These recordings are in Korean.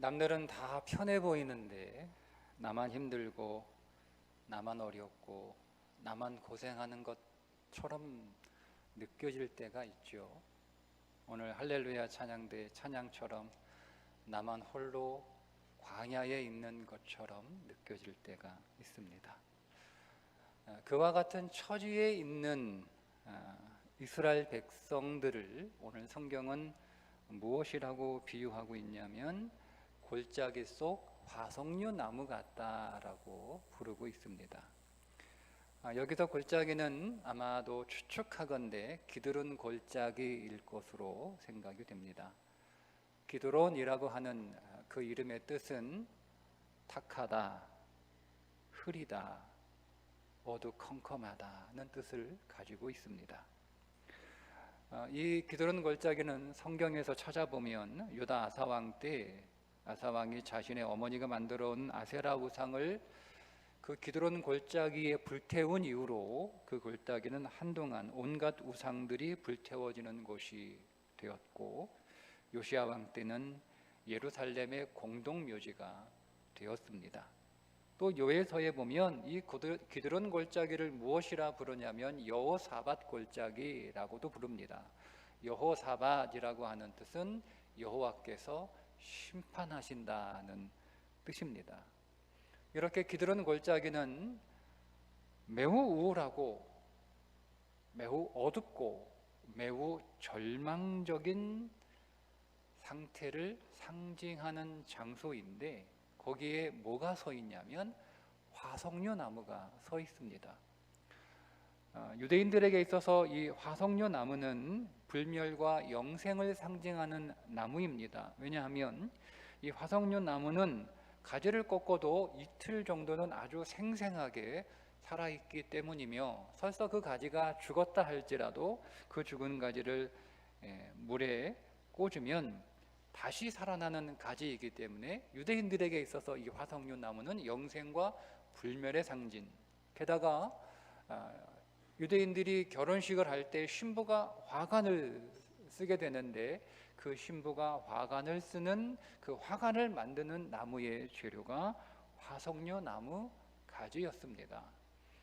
남들은 다 편해 보이는데 나만 힘들고 나만 어렵고 나만 고생하는 것처럼 느껴질 때가 있죠. 오늘 할렐루야 찬양대 찬양처럼 나만 홀로 광야에 있는 것처럼 느껴질 때가 있습니다. 그와 같은 처지에 있는 이스라엘 백성들을 오늘 성경은 무엇이라고 비유하고 있냐면 골짜기 속 화석류 나무 같다라고 부르고 있습니다. 여기서 골짜기는 아마도 추측하건대 기드론 골짜기일 것으로 생각이 됩니다. 기드론이라고 하는 그 이름의 뜻은 탁하다, 흐리다, 어두컴컴하다는 뜻을 가지고 있습니다. 이 기드론 골짜기는 성경에서 찾아보면 유다 아사왕 때 아사왕이 자신의 어머니가 만들어 온 아세라 우상을 그 기드론 골짜기에 불태운 이후로 그 골짜기는 한동안 온갖 우상들이 불태워지는 곳이 되었고, 요시야 왕 때는 예루살렘의 공동묘지가 되었습니다. 또 요엘서에 보면 이 기드론 골짜기를 무엇이라 부르냐면 여호사밧 골짜기라고도 부릅니다. 여호사밧이라고 하는 뜻은 여호와께서 심판하신다는 뜻입니다. 이렇게 기드론 골짜기는 매우 우울하고 매우 어둡고 매우 절망적인 상태를 상징하는 장소인데, 거기에 뭐가 서 있냐면 화석류 나무가 서 있습니다. 유대인들에게 있어서 이 화석류 나무는 불멸과 영생을 상징하는 나무입니다. 왜냐하면 이 화석류 나무는 가지를 꺾어도 이틀 정도는 아주 생생하게 살아있기 때문이며, 설사 그 가지가 죽었다 할지라도 그 죽은 가지를 물에 꽂으면 다시 살아나는 가지이기 때문에 유대인들에게 있어서 이 화석류 나무는 영생과 불멸의 상징. 게다가 유대인들이 결혼식을 할 때 신부가 화관을 쓰게 되는데, 그 신부가 화관을 쓰는 그 화관을 만드는 나무의 재료가 화석류 나무 가지였습니다.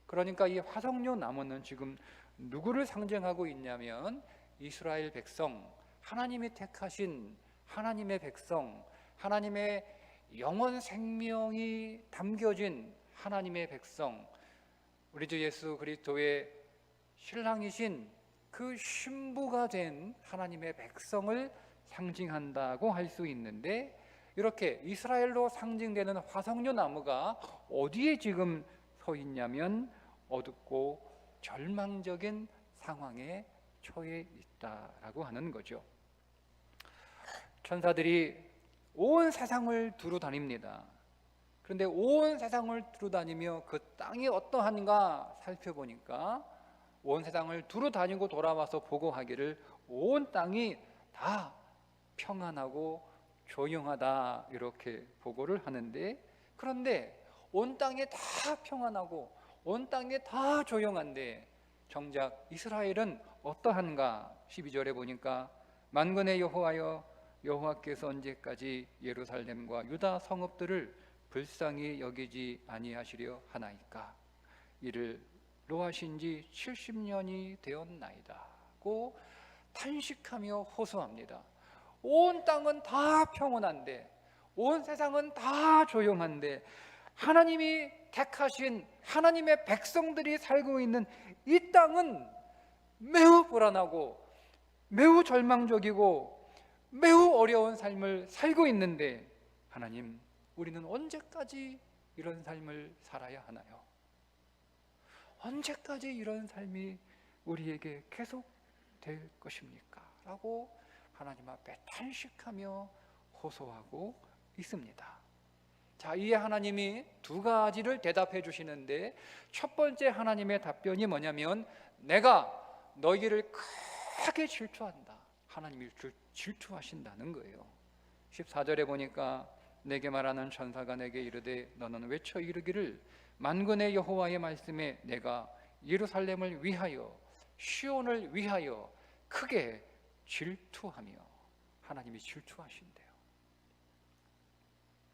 그러니까 이 화석류 나무는 지금 누구를 상징하고 있냐면 이스라엘 백성, 하나님이 택하신 하나님의 백성, 하나님의 영원 생명이 담겨진 하나님의 백성, 우리 주 예수 그리스도의 신랑이신 그 신부가 된 하나님의 백성을 상징한다고 할 수 있는데, 이렇게 이스라엘로 상징되는 화석류 나무가 어디에 지금 서 있냐면 어둡고 절망적인 상황에 처해 있다라고 하는 거죠. 천사들이 온 세상을 두루 다닙니다. 그런데 온 세상을 두루 다니며 그 땅이 어떠한가 살펴보니까 온 세상을 두루 다니고 돌아와서 보고하기를 온 땅이 다 평안하고 조용하다, 이렇게 보고를 하는데, 그런데 온 땅이 다 평안하고 온 땅이 다 조용한데 정작 이스라엘은 어떠한가? 12절에 보니까 만군의 여호와여, 여호와께서 언제까지 예루살렘과 유다 성읍들을 불쌍히 여기지 아니하시려 하나이까? 이를 노하신 지 70년이 되었나이다고 탄식하며 호소합니다. 온 땅은 다 평온한데, 온 세상은 다 조용한데, 하나님이 택하신 하나님의 백성들이 살고 있는 이 땅은 매우 불안하고 매우 절망적이고 매우 어려운 삶을 살고 있는데, 하나님, 우리는 언제까지 이런 삶을 살아야 하나요? 언제까지 이런 삶이 우리에게 계속 될 것입니까? 라고 하나님 앞에 탄식하며 호소하고 있습니다. 자, 이에 하나님이 두 가지를 대답해 주시는데, 첫 번째 하나님의 답변이 뭐냐면 내가 너희를 크게 질투한다. 하나님이 질투하신다는 거예요. 14절에 보니까 내게 말하는 천사가 내게 이르되 너는 외쳐 이르기를 만군의 여호와의 말씀에 내가 예루살렘을 위하여 시온을 위하여 크게 질투하며, 하나님이 질투하신대요.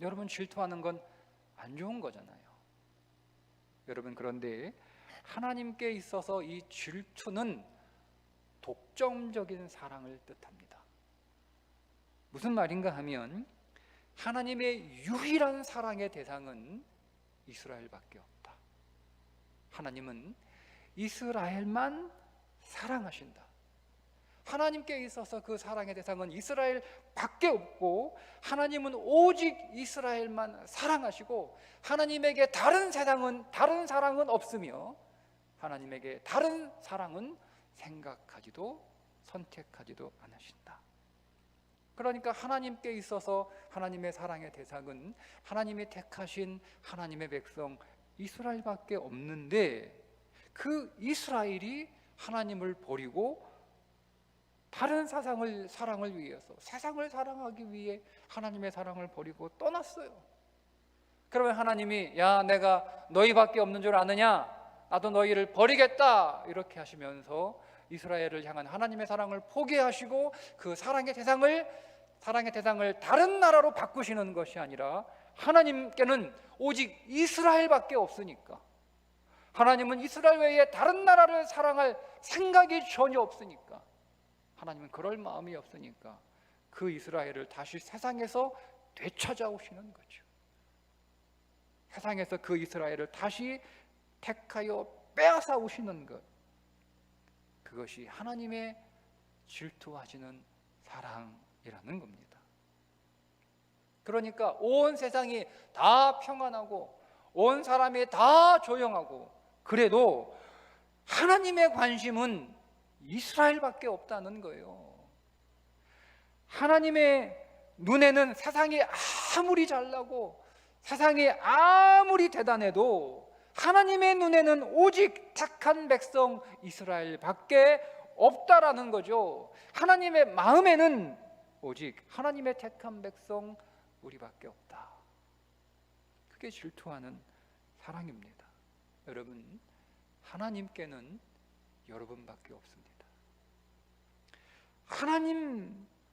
여러분, 질투하는 건 안 좋은 거잖아요. 여러분, 그런데 하나님께 있어서 이 질투는 독점적인 사랑을 뜻합니다. 무슨 말인가 하면 하나님의 유일한 사랑의 대상은 이스라엘밖에 없다. 하나님은 이스라엘만 사랑하신다. 하나님께 있어서 그 사랑의 대상은 이스라엘밖에 없고, 하나님은 오직 이스라엘만 사랑하시고, 하나님에게 다른 사랑은 없으며, 하나님에게 다른 사랑은 생각하지도 선택하지도 않으신다. 그러니까 하나님께 있어서 하나님의 사랑의 대상은 하나님이 택하신 하나님의 백성 이스라엘밖에 없는데, 그 이스라엘이 하나님을 버리고 다른 사랑을 위해서, 세상을 사랑하기 위해 하나님의 사랑을 버리고 떠났어요. 그러면 하나님이 야, 내가 너희밖에 없는 줄 아느냐? 나도 너희를 버리겠다, 이렇게 하시면서 이스라엘을 향한 하나님의 사랑을 포기하시고 그 사랑의 대상을 다른 나라로 바꾸시는 것이 아니라, 하나님께는 오직 이스라엘밖에 없으니까, 하나님은 이스라엘 외에 다른 나라를 사랑할 생각이 전혀 없으니까, 하나님은 그럴 마음이 없으니까 그 이스라엘을 다시 세상에서 되찾아오시는 거죠. 세상에서 그 이스라엘을 다시 택하여 빼앗아 오시는 것, 그것이 하나님의 질투하시는 사랑이라는 겁니다. 그러니까 온 세상이 다 평안하고 온 사람이 다 조용하고 그래도 하나님의 관심은 이스라엘밖에 없다는 거예요. 하나님의 눈에는 세상이 아무리 잘나고 세상이 아무리 대단해도 하나님의 눈에는 오직 택한 백성 이스라엘밖에 없다라는 거죠. 하나님의 마음에는 오직 하나님의 택한 백성 우리밖에 없다. 그게 질투하는 사랑입니다. 여러분, 하나님께는 여러분밖에 없습니다.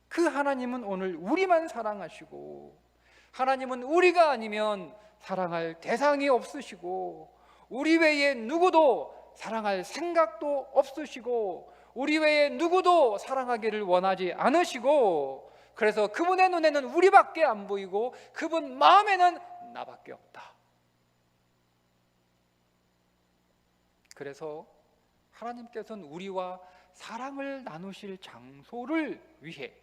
그 하나님은 오늘 우리만 사랑하시고, 하나님은 우리가 아니면 사랑할 대상이 없으시고, 우리 외에 누구도 사랑할 생각도 없으시고, 우리 외에 누구도 사랑하기를 원하지 않으시고, 그래서 그분의 눈에는 우리밖에 안 보이고 그분 마음에는 나밖에 없다. 그래서 하나님께서는 우리와 사랑을 나누실 장소를 위해,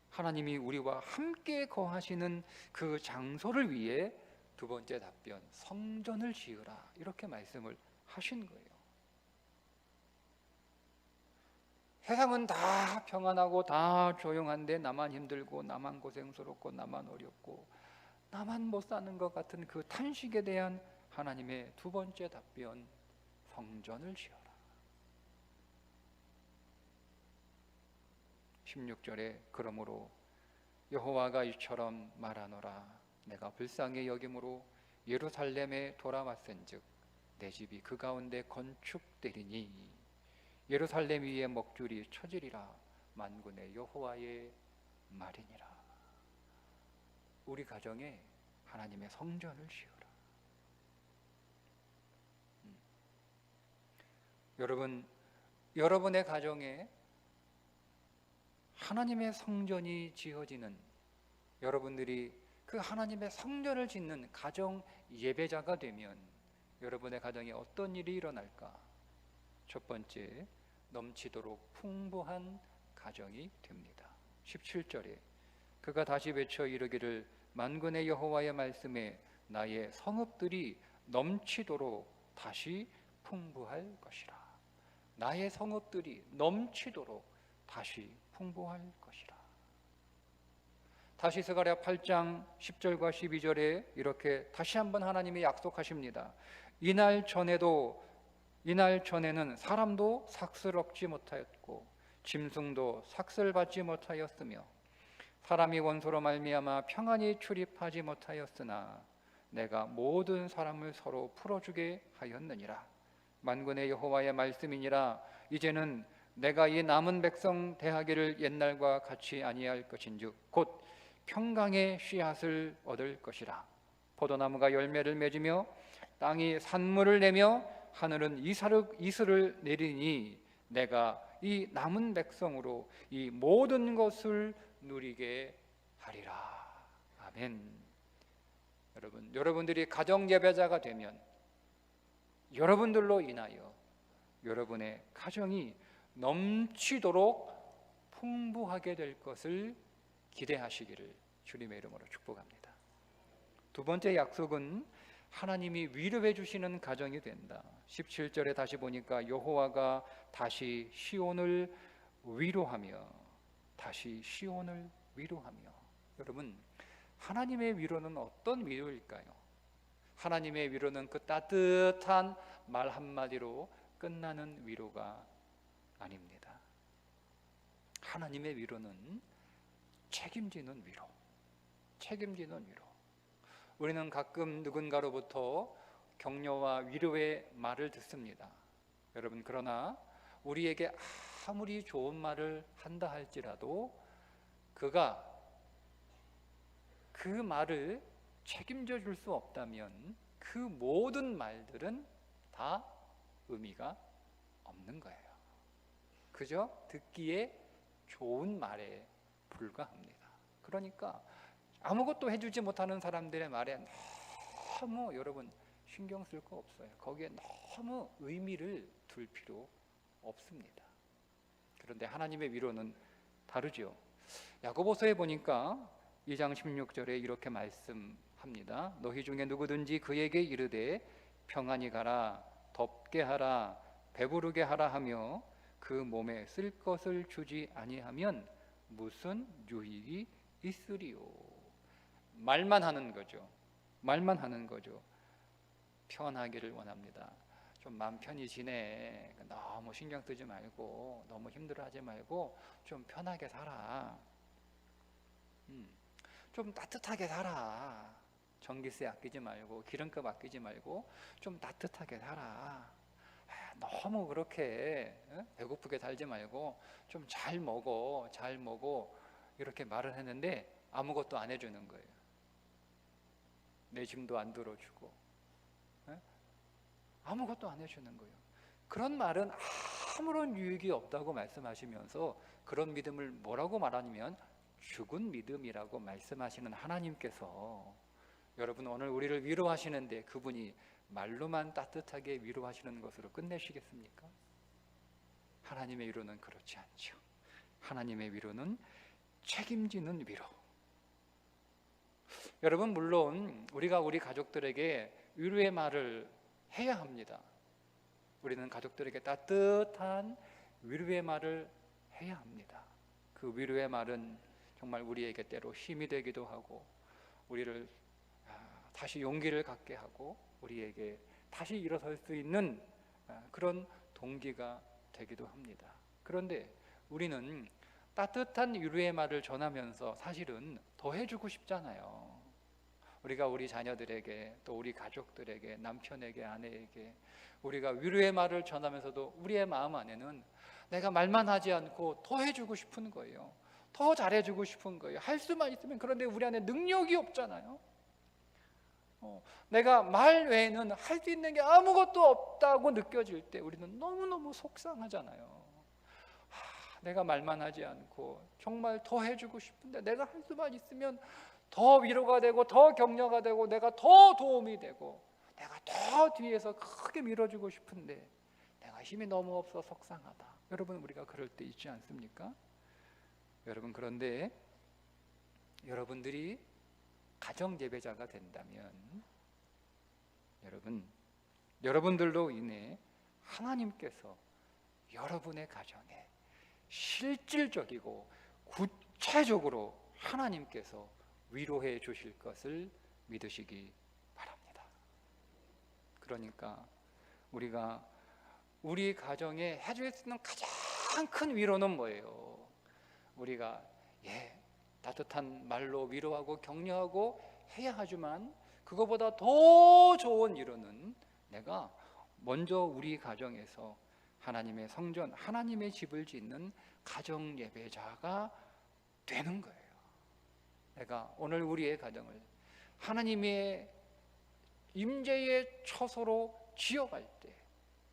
하나님이 우리와 함께 거하시는 그 장소를 위해 두 번째 답변, 성전을 지으라, 이렇게 말씀을 하신 거예요. 세상은 다 평안하고 다 조용한데 나만 힘들고 나만 고생스럽고 나만 어렵고 나만 못 사는 것 같은 그 탄식에 대한 하나님의 두 번째 답변, 성전을 지어라. 16절에 그러므로 여호와가 이처럼 말하노라, 내가 불쌍히 여김으로 예루살렘에 돌아왔은즉 내 집이 그 가운데 건축되리니 예루살렘 위에 먹줄이 쳐지리라, 만군의 여호와의 말이니라. 우리 가정에 하나님의 성전을 지어라. 여러분의 가정에 하나님의 성전이 지어지는, 여러분들이 그 하나님의 성전을 짓는 가정 예배자가 되면 여러분의 가정에 어떤 일이 일어날까? 첫 번째, 넘치도록 풍부한 가정이 됩니다. 17절에 그가 다시 외쳐 이르기를, 만군의 여호와의 말씀에 나의 성읍들이 넘치도록 다시 풍부할 것이라. 나의 성읍들이 넘치도록 다시 풍부할 것이라. 다시 스가랴 8장 10절과 12절에 이렇게 다시 한번 하나님이 약속하십니다. 이날 전에는 사람도 삭슬 얻지 못하였고 짐승도 삭슬 받지 못하였으며 사람이 원수로 말미암아 평안히 출입하지 못하였으나 내가 모든 사람을 서로 풀어주게 하였느니라. 만군의 여호와의 말씀이니라. 이제는 내가 이 남은 백성 대하기를 옛날과 같이 아니할 것인즉 곧 평강의 씨앗을 얻을 것이라. 포도나무가 열매를 맺으며 땅이 산물을 내며 하늘은 이슬을 내리니 내가 이 남은 백성으로 이 모든 것을 누리게 하리라. 아멘. 여러분들이 가정 예배자가 되면 여러분들로 인하여 여러분의 가정이 넘치도록 풍부하게 될 것을 기대하시기를 주님의 이름으로 축복합니다. 두 번째 약속은 하나님이 위로해 주시는 가정이 된다. 17절에 다시 보니까 여호와가 다시 시온을 위로하며, 다시 시온을 위로하며. 여러분, 하나님의 위로는 어떤 위로일까요? 하나님의 위로는 그 따뜻한 말 한마디로 끝나는 위로가 아닙니다. 하나님의 위로는 책임지는 위로, 책임지는 위로. 우리는 가끔 누군가로부터 격려와 위로의 말을 듣습니다. 여러분, 그러나 우리에게 아무리 좋은 말을 한다 할지라도 그가 그 말을 책임져 줄 수 없다면 그 모든 말들은 다 의미가 없는 거예요. 그저 듣기에 좋은 말에 불과합니다. 그러니까 아무것도 해주지 못하는 사람들의 말에 너무 여러분 신경 쓸 거 없어요. 거기에 너무 의미를 둘 필요 없습니다. 그런데 하나님의 위로는 다르죠. 야고보서에 보니까 2장 16절에 이렇게 말씀합니다. 너희 중에 누구든지 그에게 이르되 평안히 가라, 덥게 하라, 배부르게 하라 하며 그 몸에 쓸 것을 주지 아니하면 무슨 유익이 있으리요. 말만 하는 거죠. 말만 하는 거죠. 편하기를 원합니다. 좀 마음 편히 지내. 너무 신경 쓰지 말고, 너무 힘들어하지 말고 좀 편하게 살아. 좀 따뜻하게 살아. 전기세 아끼지 말고, 기름값 아끼지 말고 좀 따뜻하게 살아. 너무 그렇게 배고프게 살지 말고 좀 잘 먹어, 잘 먹어. 이렇게 말을 했는데 아무것도 안 해주는 거예요. 내 짐도 안 들어주고 아무것도 안 해주는 거예요. 그런 말은 아무런 유익이 없다고 말씀하시면서 그런 믿음을 뭐라고 말하냐면 죽은 믿음이라고 말씀하시는 하나님께서, 여러분 오늘 우리를 위로하시는데 그분이 말로만 따뜻하게 위로하시는 것으로 끝내시겠습니까? 하나님의 위로는 그렇지 않죠. 하나님의 위로는 책임지는 위로. 여러분, 물론 우리가 우리 가족들에게 위로의 말을 해야 합니다. 우리는 가족들에게 따뜻한 위로의 말을 해야 합니다. 그 위로의 말은 정말 우리에게 때로 힘이 되기도 하고, 우리를 다시 용기를 갖게 하고, 우리에게 다시 일어설 수 있는 그런 동기가 되기도 합니다. 그런데 우리는 따뜻한 위로의 말을 전하면서 사실은 더 해주고 싶잖아요. 우리가 우리 자녀들에게, 또 우리 가족들에게, 남편에게, 아내에게 우리가 위로의 말을 전하면서도 우리의 마음 안에는 내가 말만 하지 않고 더 해주고 싶은 거예요. 더 잘해주고 싶은 거예요. 할 수만 있으면. 그런데 우리 안에 능력이 없잖아요. 내가 말 외에는 할 수 있는 게 아무것도 없다고 느껴질 때 우리는 너무너무 속상하잖아요. 내가 말만 하지 않고 정말 더 해주고 싶은데, 내가 할 수만 있으면 더 위로가 되고 더 격려가 되고 내가 더 도움이 되고 내가 더 뒤에서 크게 밀어주고 싶은데 내가 힘이 너무 없어 속상하다. 여러분, 우리가 그럴 때 있지 않습니까? 여러분, 그런데 여러분들이 가정 예배자가 된다면 여러분들로 인해 하나님께서 여러분의 가정에 실질적이고 구체적으로 하나님께서 위로해 주실 것을 믿으시기 바랍니다. 그러니까 우리가 우리 가정에 해줄 수 있는 가장 큰 위로는 뭐예요? 우리가 따뜻한 말로 위로하고 격려하고 해야 하지만 그거보다 더 좋은 위로는 내가 먼저 우리 가정에서 하나님의 성전, 하나님의 집을 짓는 가정 예배자가 되는 거예요. 내가 오늘 우리의 가정을 하나님의 임재의 처소로 지어갈 때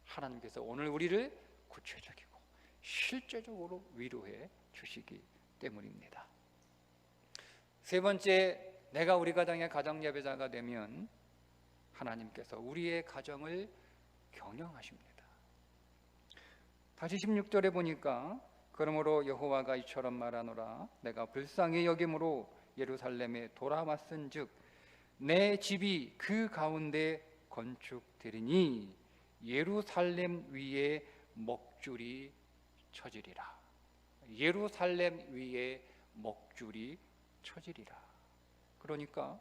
하나님께서 오늘 우리를 구체적이고 실제적으로 위로해 주시기 때문입니다. 세 번째, 내가 우리 가정의 가정 예배자가 되면 하나님께서 우리의 가정을 경영하십니다. 다시 16절에 보니까 그러므로 여호와가 이처럼 말하노라 내가 불쌍히 여김으로 예루살렘에 돌아왔은즉 내 집이 그 가운데 건축되리니 예루살렘 위에 목줄이 쳐지리라. 예루살렘 위에 목줄이 쳐지리라. 그러니까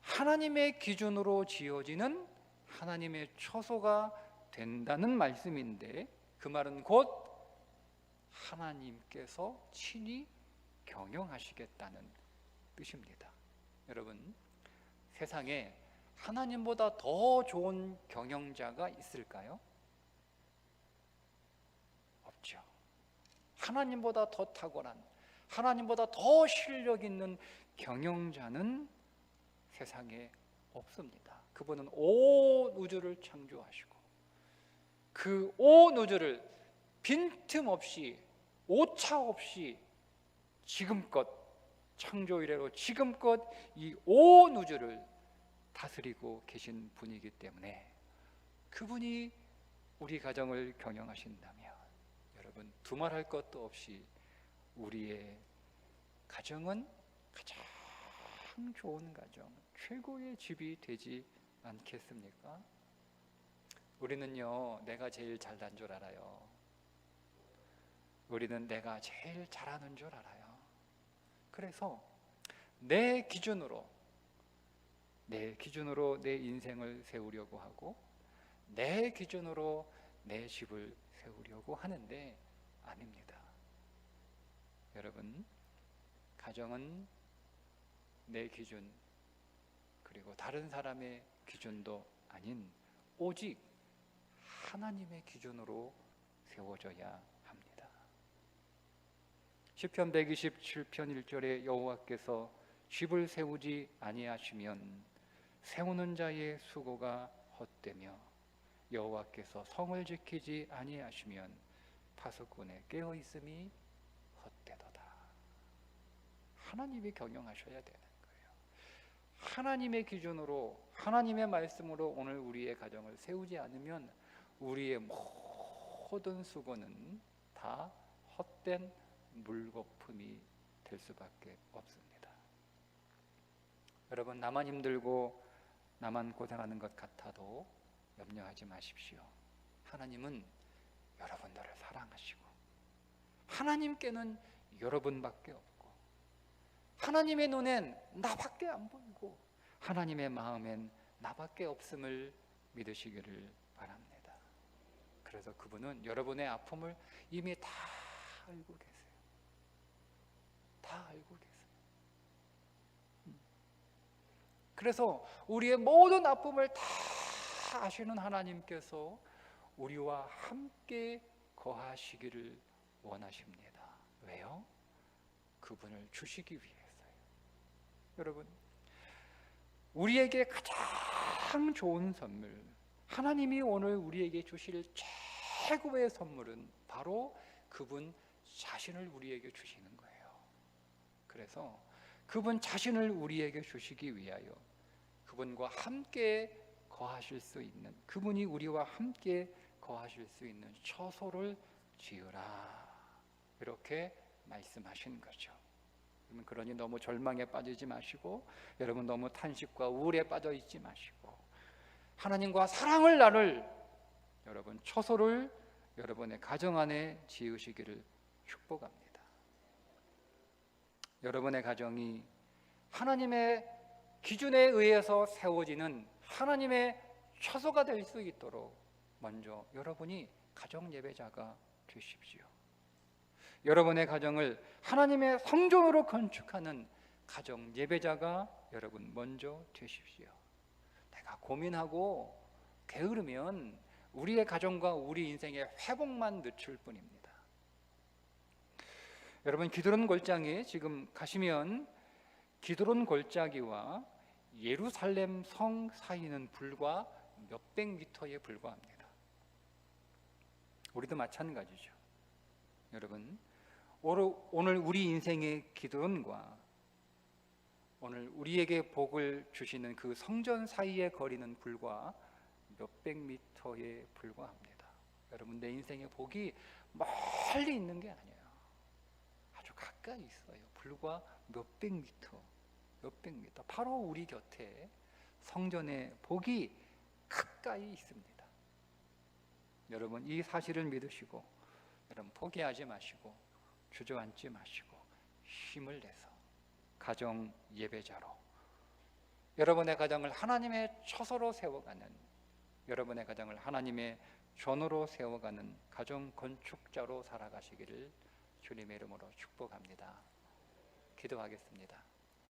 하나님의 기준으로 지어지는 하나님의 처소가 된다는 말씀인데, 그 말은 곧 하나님께서 친히 경영하시겠다는 뜻입니다. 여러분, 세상에 하나님보다 더 좋은 경영자가 있을까요? 없죠. 하나님보다 더 탁월한, 하나님보다 더 실력 있는 경영자는 세상에 없습니다. 그분은 온 우주를 창조하시고 그 온 우주를 빈틈없이 오차 없이 지금껏 창조 이래로 지금껏 이 온 우주를 다스리고 계신 분이기 때문에 그분이 우리 가정을 경영하신다면 여러분, 두말할 것도 없이 우리의 가정은 가장 좋은 가정, 최고의 집이 되지 않겠습니까? 우리는요, 내가 제일 잘난 줄 알아요. 우리는 내가 제일 잘하는 줄 알아요. 그래서 내 기준으로 내 인생을 세우려고 하고 내 기준으로 내 집을 세우려고 하는데 아닙니다. 여러분, 가정은 내 기준 그리고 다른 사람의 기준도 아닌 오직 하나님의 기준으로 세워져야 합니다. 시편 127편 1절에 여호와께서 집을 세우지 아니하시면 세우는 자의 수고가 헛되며 여호와께서 성을 지키지 아니하시면 파수꾼의 깨어 있음이 헛되도다. 하나님이 경영하셔야 되는 거예요. 하나님의 기준으로 하나님의 말씀으로 오늘 우리의 가정을 세우지 않으면 우리의 모든 수고는 다 헛된 물거품이 될 수밖에 없습니다. 여러분, 나만 힘들고 나만 고생하는 것 같아도 염려하지 마십시오. 하나님은 여러분들을 사랑하시고 하나님께는 여러분밖에 없고 하나님의 눈엔 나밖에 안 보이고 하나님의 마음엔 나밖에 없음을 믿으시기를 바랍니다. 그래서 그분은 여러분의 아픔을 이미 다 알고 계세요. 다 알고 계세요. 그래서 우리의 모든 아픔을 다 아시는 하나님께서 우리와 함께 거하시기를 원하십니다. 왜요? 그분을 주시기 위해서요. 여러분, 우리에게 가장 좋은 선물, 하나님이 오늘 우리에게 주실 최고의 선물은 바로 그분 자신을 우리에게 주시는 거예요. 그래서 그분 자신을 우리에게 주시기 위하여 그분과 함께 거하실 수 있는, 그분이 우리와 함께 거하실 수 있는 처소를 지으라, 이렇게 말씀하신 거죠. 그러니 너무 절망에 빠지지 마시고 여러분 너무 탄식과 우울에 빠져 있지 마시고 하나님과 사랑을 나눌 여러분 처소를 여러분의 가정 안에 지으시기를 축복합니다. 여러분의 가정이 하나님의 기준에 의해서 세워지는 하나님의 처소가 될 수 있도록 먼저 여러분이 가정 예배자가 되십시오. 여러분의 가정을 하나님의 성전으로 건축하는 가정 예배자가 여러분 먼저 되십시오. 내가 고민하고 게으르면 우리의 가정과 우리 인생의 회복만 늦출 뿐입니다. 여러분, 기드론 골짜기에 지금 가시면 기드론 골짜기와 예루살렘 성 사이는 불과 몇백 미터에 불과합니다. 우리도 마찬가지죠. 여러분, 오늘 우리 인생의 기드론과 오늘 우리에게 복을 주시는 그 성전 사이의 거리는 불과 몇백 미터에 불과합니다. 여러분, 내 인생의 복이 멀리 있는 게 아니에요. 아주 가까이 있어요. 불과 몇백 미터, 몇백 미터. 바로 우리 곁에 성전의 복이 가까이 있습니다. 여러분, 이 사실을 믿으시고 여러분 포기하지 마시고 주저앉지 마시고 힘을 내서 가정 예배자로 여러분의 가정을 하나님의 처소로 세워가는, 여러분의 가정을 하나님의 전으로 세워가는 가정 건축자로 살아가시기를 주님의 이름으로 축복합니다. 기도하겠습니다.